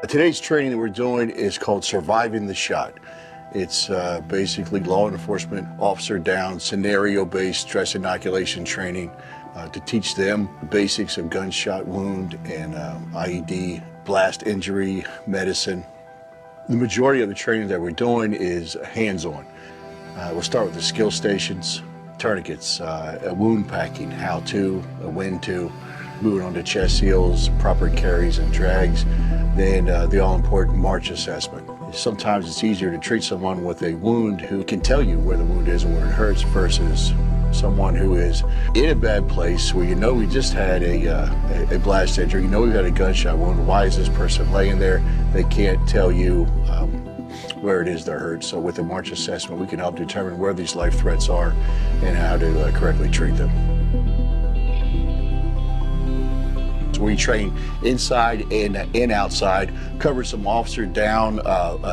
Today's training that we're doing is called Surviving the Shot. It's basically law enforcement officer down, scenario-based stress inoculation training to teach them the basics of gunshot wound and IED, blast injury, medicine. The majority of the training that we're doing is hands-on. We'll start with the skill stations, tourniquets, wound packing, how to, when to, moving on to chest seals, proper carries and drags, then the all-important march assessment. Sometimes it's easier to treat someone with a wound who can tell you where the wound is and where it hurts versus someone who is in a bad place where you know we just had a blast injury, you know we've had a gunshot wound. Why is this person laying there? They can't tell you where it is they're hurt. So with the march assessment, we can help determine where these life threats are and how to correctly treat them. We train inside and outside, cover some officer down,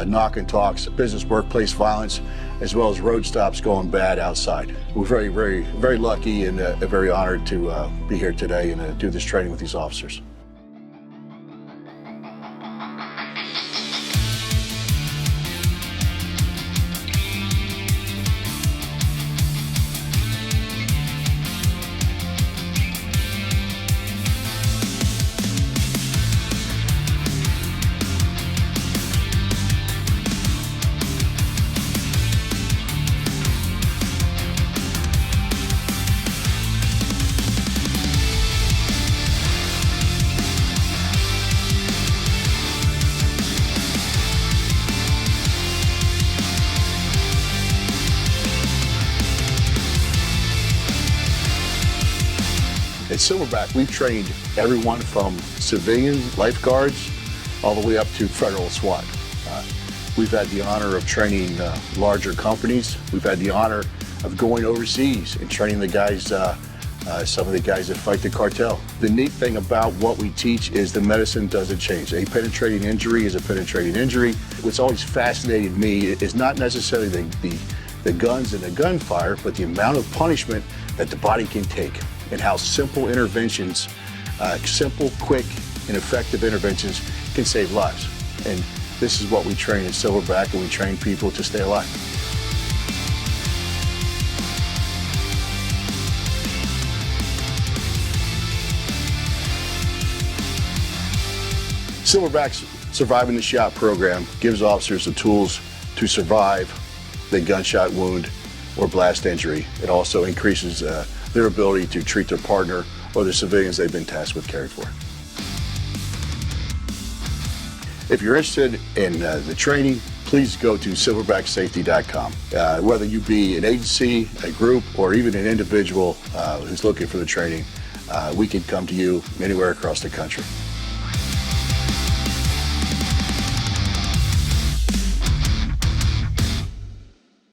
knock and talks, business workplace violence, as well as road stops going bad outside. We're very lucky and very honored to be here today and do this training with these officers. At Silverback, we've trained everyone from civilian lifeguards all the way up to federal SWAT. We've had the honor of training larger companies. We've had the honor of going overseas and training the guys, some of the guys that fight the cartel. The neat thing about what we teach is the medicine doesn't change. A penetrating injury is a penetrating injury. What's always fascinated me is not necessarily the guns and the gunfire, but the amount of punishment that the body can take, and how simple interventions, simple, quick, and effective interventions can save lives. And this is what we train at Silverback, and we train people to stay alive. Silverback's Surviving the Shot program gives officers the tools to survive the gunshot wound or blast injury. It also increases their ability to treat their partner or the civilians they've been tasked with caring for. If you're interested in the training, please go to silverbacksafety.com. Whether you be an agency, a group, or even an individual who's looking for the training, we can come to you anywhere across the country.